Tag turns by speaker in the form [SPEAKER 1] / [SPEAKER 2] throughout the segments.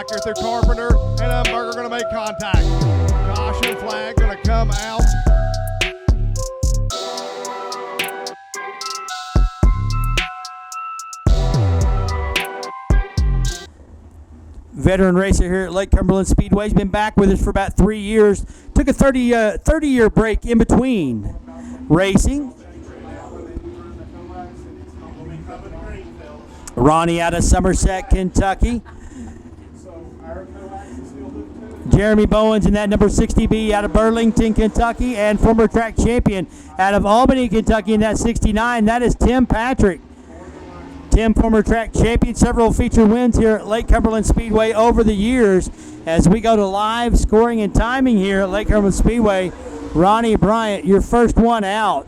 [SPEAKER 1] back here through Carpenter, and Dunbar are going to make contact. Caution flag going to come out.
[SPEAKER 2] Veteran racer here at Lake Cumberland Speedway. He's been back with us for about 3 years. Took a 30-year break in between racing. Ronnie out of Somerset, Kentucky. Jeremy Bowens in that number 60B out of Burlington, Kentucky. And former track champion out of Albany, Kentucky in that 69. That is Tim Patrick. Tim, former track champion, several feature wins here at Lake Cumberland Speedway over the years. As we go to live scoring and timing here at Lake Cumberland Speedway, Ronnie Bryant, your first one out.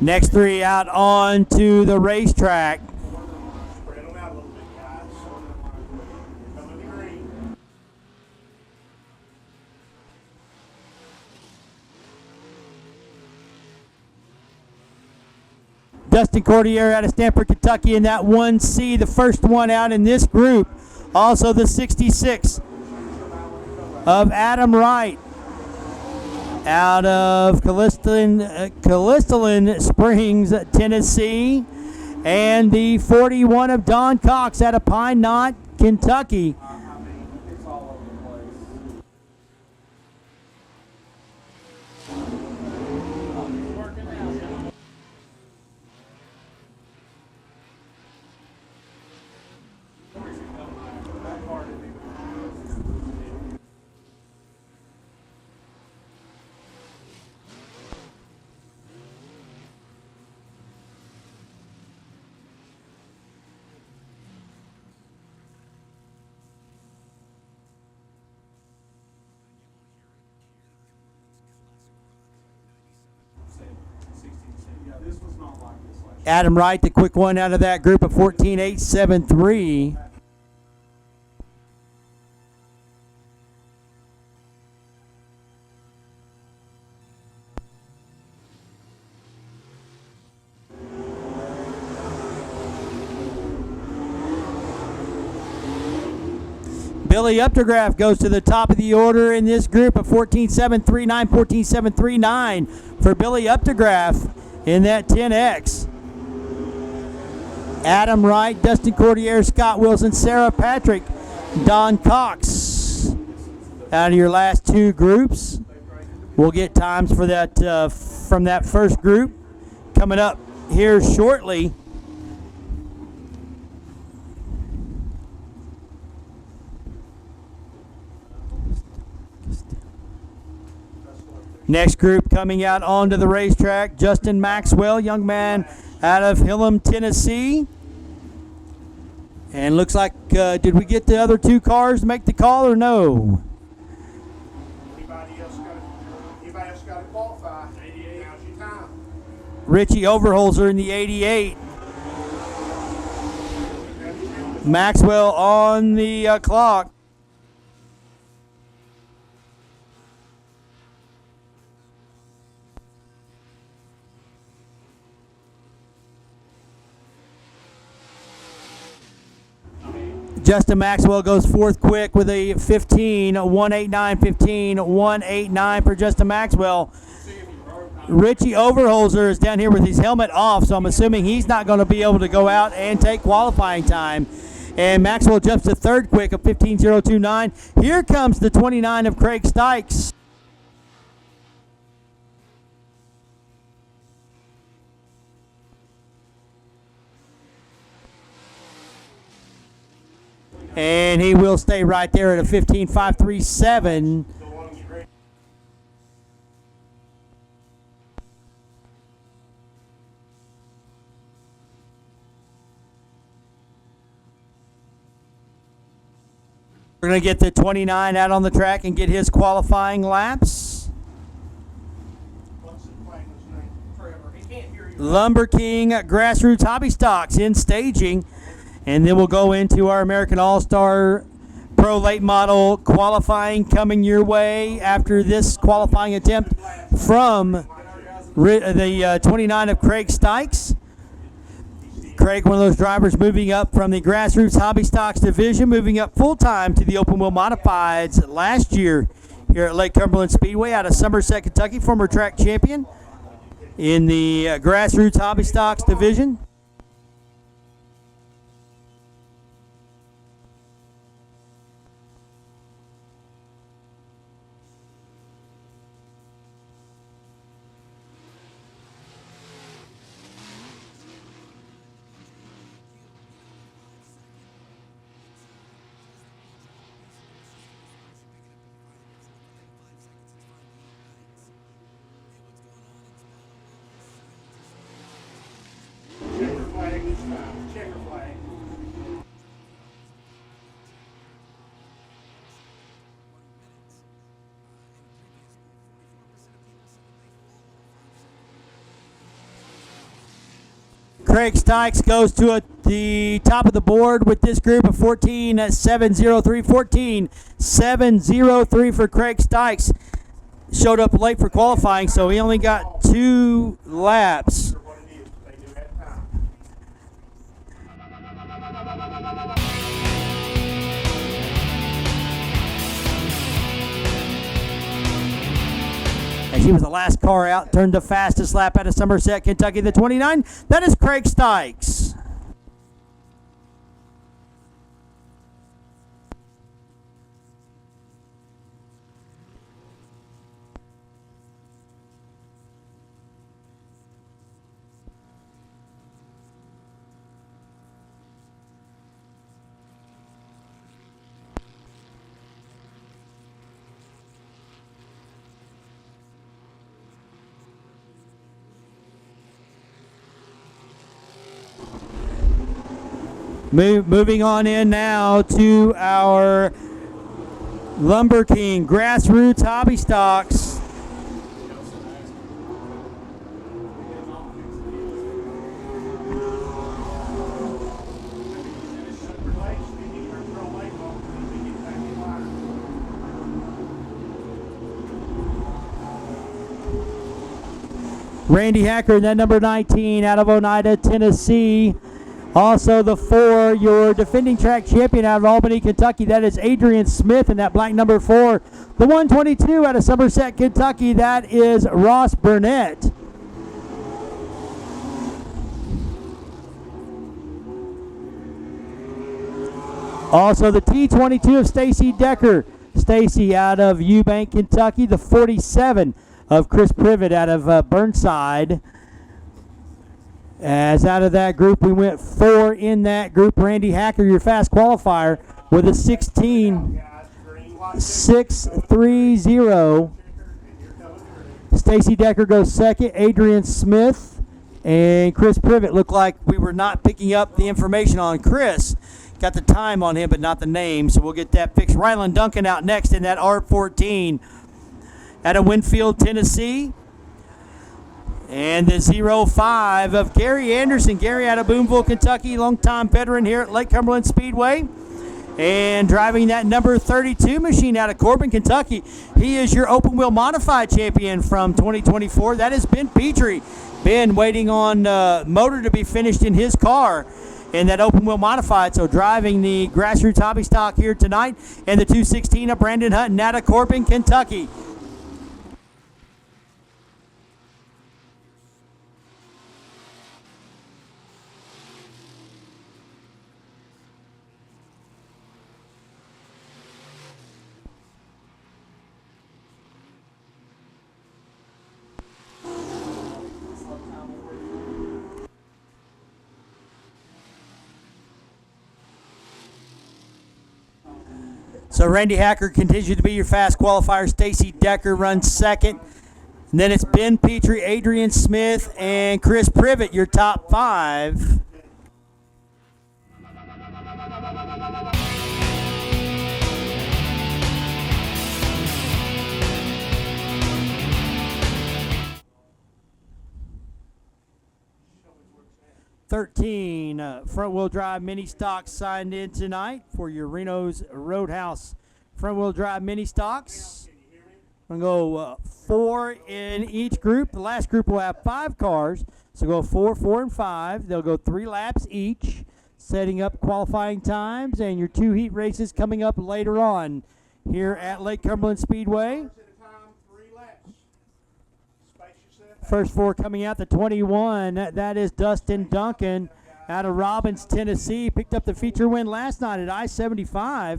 [SPEAKER 2] Next three out onto the racetrack. Dustin Cordier out of Stamford, Kentucky in that 1C, the first one out in this group. Also the 66 of Adam Wright out of Calliston Springs, Tennessee. And the 41 of Don Cox out of Pine Knot, Kentucky. Adam Wright, the quick one out of that group of 14.873. Billy Updegraff goes to the top of the order in this group of 14.739, 14.739 for Billy Updegraff in that 10X. Adam Wright, Dustin Cordier, Scott Wilson, Sarah Patrick, Don Cox out of your last two groups. We'll get times for that from that first group coming up here shortly. Next group coming out onto the racetrack, Justin Maxwell, young man out of Hillam, Tennessee. And looks like, did we get the other two cars to make the call or no?
[SPEAKER 1] Anybody else got to qualify? 88. Now's your time.
[SPEAKER 2] Richie Overholzer in the 88. Maxwell on the clock. Justin Maxwell goes fourth quick with a 15, 189, 15, 189 for Justin Maxwell. Richie Overholzer is down here with his helmet off, so I'm assuming he's not going to be able to go out and take qualifying time. And Maxwell jumps to third quick of 15.029. Here comes the 29 of Craig Stykes. And he will stay right there at a 15.537. We're going to get the 29 out on the track and get his qualifying laps. Lumber King Grassroots Hobby Stocks in staging. And then we'll go into our American All-Star Pro Late Model qualifying coming your way after this qualifying attempt from the 29 of Craig Stykes. Craig, one of those drivers moving up from the Grassroots Hobby Stocks division, moving up full-time to the Open Wheel Modifieds last year here at Lake Cumberland Speedway out of Somerset, Kentucky, former track champion in the Grassroots Hobby Stocks division.
[SPEAKER 1] Checker flag.
[SPEAKER 2] Craig Stykes goes to the top of the board with this group of 14.703. 14.703 for Craig Stykes. Showed up late for qualifying, so he only got 2 laps. As he was the last car out, turned the fastest lap out of Somerset, Kentucky, the 29. That is Craig Stykes. Moving on in now to our Lumber King Grassroots Hobby Stocks. Randy Hacker in that number 19 out of Oneida, Tennessee. Also the 4, your defending track champion out of Albany, Kentucky. That is Adrian Smith in that black number 4. The 122 out of Somerset, Kentucky. That is Ross Burnett. Also the T22 of Stacy Decker. Stacy out of Eubank, Kentucky. The 47 of Chris Privet out of Burnside. As out of that group, we went 4 in that group. Randy Hacker, your fast qualifier, with a 16.630. Stacy Decker goes second. Adrian Smith and Chris Privet. Looked like we were not picking up the information on Chris. Got the time on him, but not the name, so we'll get that fixed. Rylan Duncan out next in that R14 out of Winfield, Tennessee. And the 05 of Gary Anderson. Gary out of Boonville, Kentucky, longtime veteran here at Lake Cumberland Speedway. And driving that number 32 machine out of Corbin, Kentucky. He is your open wheel modified champion from 2024. That is Ben Petrie. Ben waiting on motor to be finished in his car. in that open wheel modified. So driving the grassroots hobby stock here tonight in the 216 of Brandon Hutton out of Corbin, Kentucky. So Randy Hacker continues to be your fast qualifier. Stacy Decker runs second. And then it's Ben Petrie, Adrian Smith, and Chris Privet, your top 5. Front-wheel drive mini stocks signed in tonight for your Reno's Roadhouse front-wheel drive mini stocks. We're going to go 4 in each group. The last group will have 5 cars. So go 4, 4, and 5. They'll go 3 laps each, setting up qualifying times and your 2 heat races coming up later on here at Lake Cumberland Speedway. First 4 coming out, the 21, that is Dustin Duncan out of Robbins, Tennessee. Picked up the feature win last night at I-75. I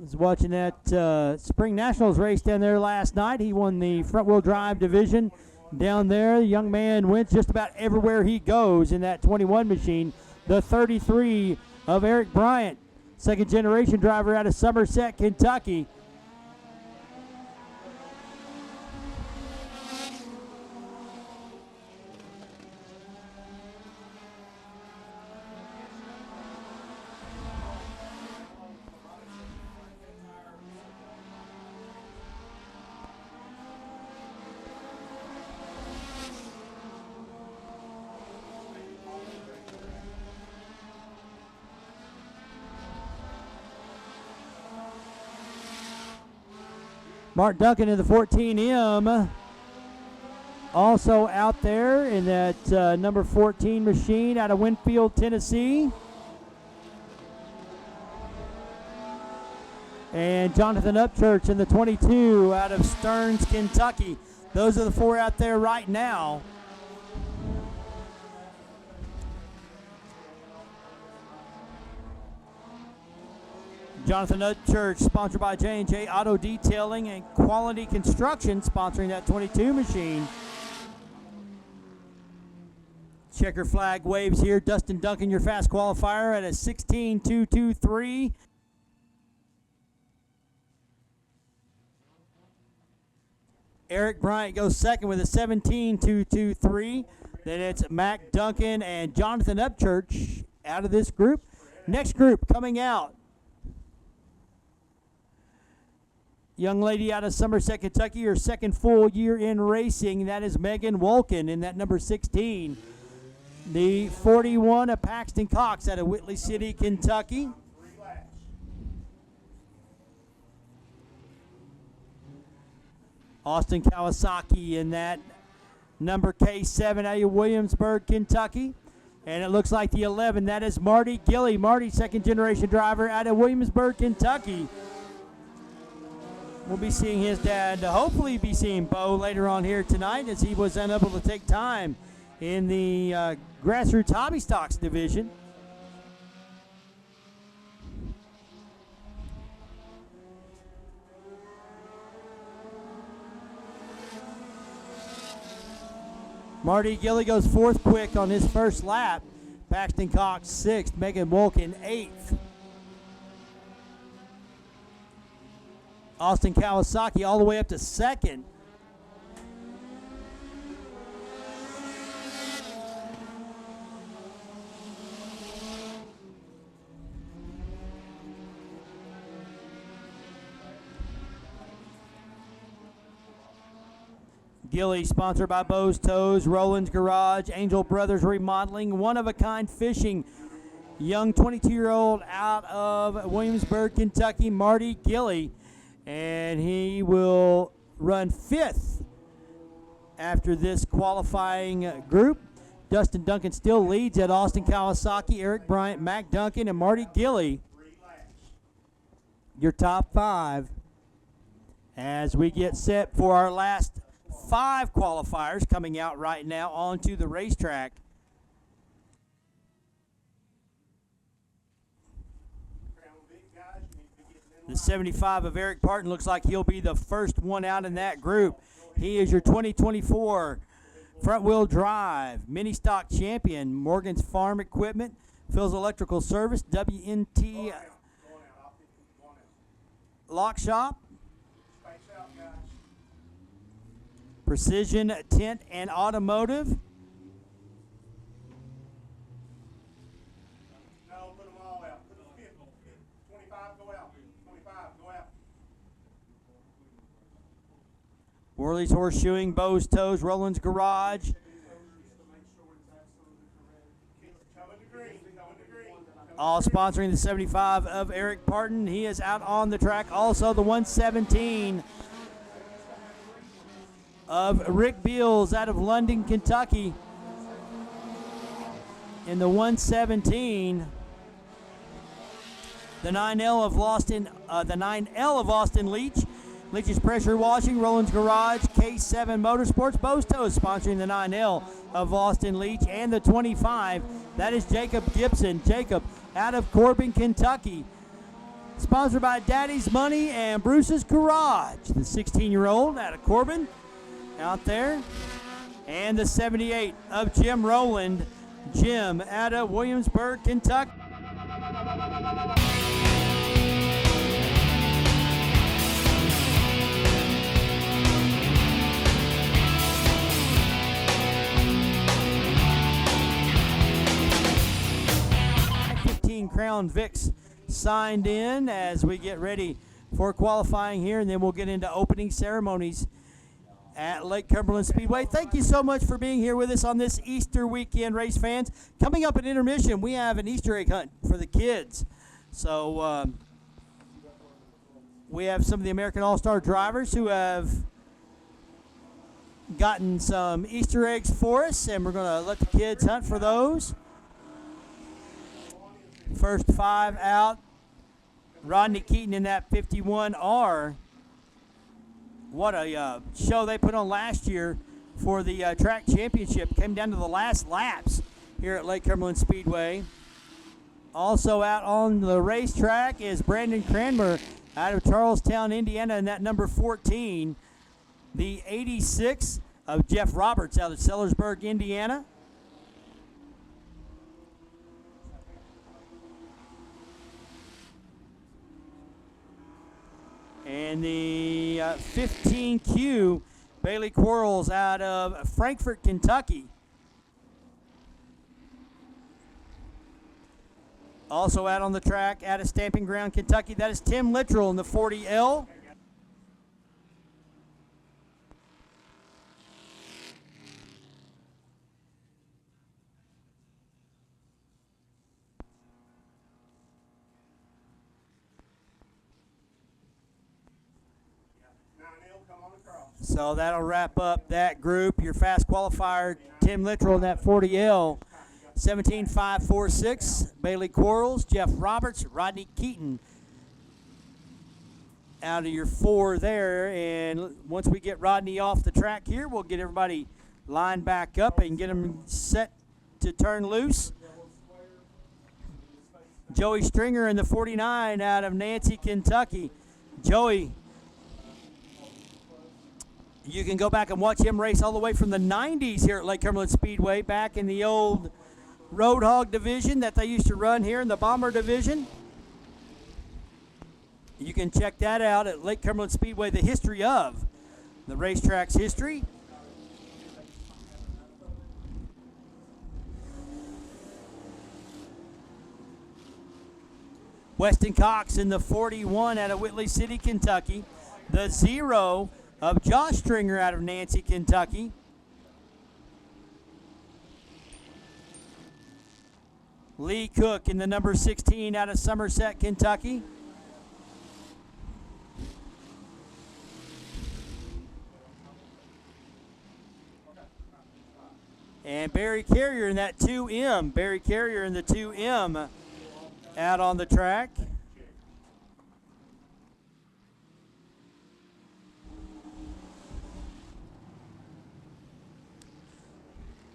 [SPEAKER 2] was watching that Spring Nationals race down there last night. He won the front-wheel drive division down there. The young man wins just about everywhere he goes in that 21 machine. The 33 of Eric Bryant, second-generation driver out of Somerset, Kentucky. Mark Duncan in the 14M, also out there in that number 14 machine out of Winfield, Tennessee. And Jonathan Upchurch in the 22 out of Stearns, Kentucky. Those are the 4 out there right now. Jonathan Upchurch, sponsored by J&J Auto Detailing and Quality Construction, sponsoring that 22 machine. Checker flag waves here. Dustin Duncan, your fast qualifier, at a 16.223. Eric Bryant goes second with a 17.223. Then it's Mac Duncan and Jonathan Upchurch out of this group. Next group coming out. Young lady out of Somerset, Kentucky, her second full year in racing. That is Megan Wolkin in that number 16. The 41 of Paxton Cox out of Whitley City, Kentucky. Austin Kawasaki in that number K7 out of Williamsburg, Kentucky. And it looks like the 11, that is Marty Gilley. Marty, second generation driver out of Williamsburg, Kentucky. We'll be seeing his dad, hopefully be seeing Bo later on here tonight, as he was unable to take time in the grassroots hobby stocks division. Marty Gilley goes fourth quick on his first lap. Paxton Cox sixth, Megan Wolkin eighth. Austin Kawasaki all the way up to second. Gilley, sponsored by Bo's Toes, Roland's Garage, Angel Brothers Remodeling, One of a Kind Fishing. Young 22-year-old out of Williamsburg, Kentucky, Marty Gilley. And he will run fifth after this qualifying group. Dustin Duncan still leads at Austin Kawasaki, Eric Bryant, Mac Duncan, and Marty Gilly.
[SPEAKER 1] 3 laps.
[SPEAKER 2] Your top 5 as we get set for our last 5 qualifiers coming out right now onto the racetrack. The 75 of Eric Parton looks like he'll be the first one out in that group. He is your 2024 front-wheel drive mini stock champion. Morgan's Farm Equipment, Phil's Electrical Service, WNT Lock Shop, Precision Tent and Automotive,
[SPEAKER 1] No, put them all out. Put them 50, 25, go out. 25, go out.
[SPEAKER 2] Worley's Horseshoeing, Bo's Toes, Roland's Garage. All sponsoring the 75 of Eric Parton. He is out on the track. Also the 117 of Rick Beals out of London, Kentucky. In the 117, the 9L of Austin Leach. Leach's Pressure Washing, Roland's Garage, K7 Motorsports, Bostow sponsoring the 9L of Austin Leach, and the 25. That is Jacob Gibson. Jacob out of Corbin, Kentucky. Sponsored by Daddy's Money and Bruce's Garage. The 16-year-old out of Corbin out there. And the 78 of Jim Rowland. Jim out of Williamsburg, Kentucky. Crown Vics signed in as we get ready for qualifying here, and then we'll get into opening ceremonies at Lake Cumberland Speedway. Thank you so much for being here with us on this Easter weekend, race fans. Coming up at intermission, we have an Easter egg hunt for the kids. So we have some of the American All-Star drivers who have gotten some Easter eggs for us, and we're going to let the kids hunt for those. First 5 out, Rodney Keaton in that 51R. What a show they put on last year for the track championship. Came down to the last laps here at Lake Cumberland Speedway. Also out on the racetrack is Brandon Cranmer out of Charlestown, Indiana, in that number 14. The 86 of Jeff Roberts out of Sellersburg, Indiana. And the 15Q, Bailey Quarles out of Frankfort, Kentucky. Also out on the track out of Stamping Ground, Kentucky, that is Tim Littrell in the 40L. So that'll wrap up that group. Your fast qualifier, Tim Littrell in that 40L. 17.546, Bailey Quarles, Jeff Roberts, Rodney Keaton out of your 4 there. And once we get Rodney off the track here, we'll get everybody lined back up and get them set to turn loose. Joey Stringer in the 49 out of Nancy, Kentucky. Joey, you can go back and watch him race all the way from the 90s here at Lake Cumberland Speedway, back in the old Roadhog division that they used to run here in the Bomber division. You can check that out at Lake Cumberland Speedway, the history of the racetrack's history. Weston Cox in the 41 out of Whitley City, Kentucky. The 0 of Josh Stringer out of Nancy, Kentucky. Lee Cook in the number 16 out of Somerset, Kentucky. And And Barry Carrier in that 2M. Barry Carrier in the 2M out on the track.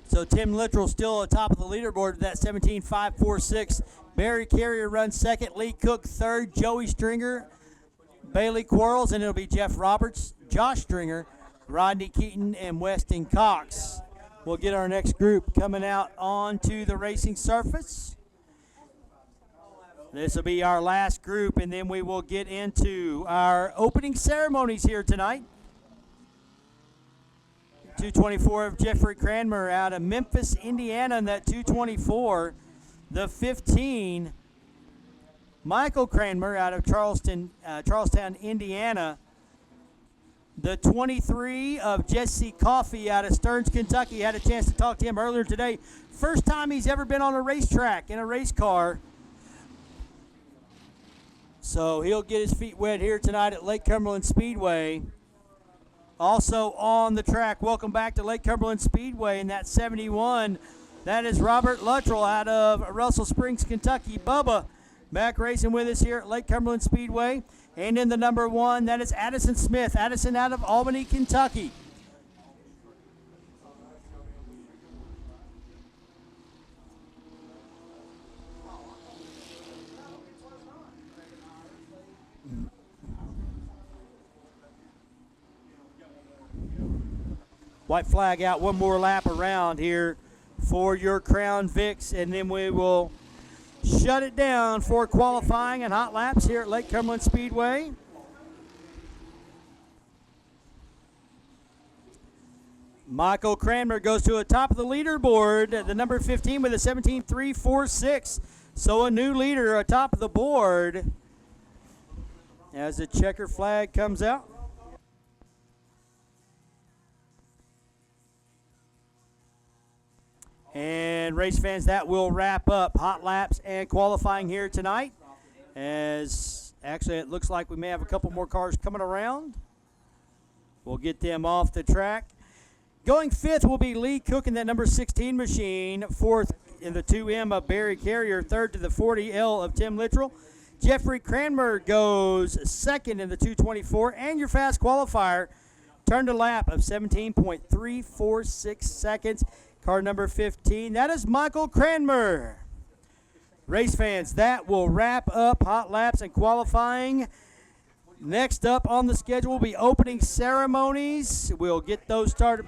[SPEAKER 2] So Tim Littrell still atop of the leaderboard with that 17.546. Barry Carrier runs second. Lee Cook third. Joey Stringer, Bailey Quarles, and it'll be Jeff Roberts, Josh Stringer, Rodney Keaton, and Weston Cox. We'll get our next group coming out onto the racing surface. This will be our last group, and then we will get into our opening ceremonies here tonight. 224 of Jeffrey Cranmer out of Memphis, Indiana, in that 224. The 15, Michael Cranmer out of Charlestown, Indiana. The 23 of Jesse Coffey out of Stearns, Kentucky. Had a chance to talk to him earlier today. First time he's ever been on a racetrack in a race car. So he'll get his feet wet here tonight at Lake Cumberland Speedway. Also on the track, welcome back to Lake Cumberland Speedway in that 71. That is Robert Luttrell out of Russell Springs, Kentucky. Bubba back racing with us here at Lake Cumberland Speedway. And in the number 1, that is Addison Smith. Addison out of Albany, Kentucky. White flag out, one more lap around here for your Crown Vics, and then we will shut it down for qualifying and hot laps here at Lake Cumberland Speedway. Michael Cranmer goes to the top of the leaderboard, the number 15 with a 17.346. So a new leader atop of the board as the checker flag comes out. And race fans, that will wrap up hot laps and qualifying here tonight. As actually it looks like we may have a couple more cars coming around. We'll get them off the track. Going fifth will be Lee Cook in that number 16 machine. Fourth in the 2M of Barry Carrier. Third to the 40L of Tim Littrell. Jeffrey Cranmer goes second in the 224. And your fast qualifier turned a lap of 17.346 seconds. Car number 15, that is Michael Cranmer. Race fans, that will wrap up hot laps and qualifying. Next up on the schedule will be opening ceremonies. We'll get those started.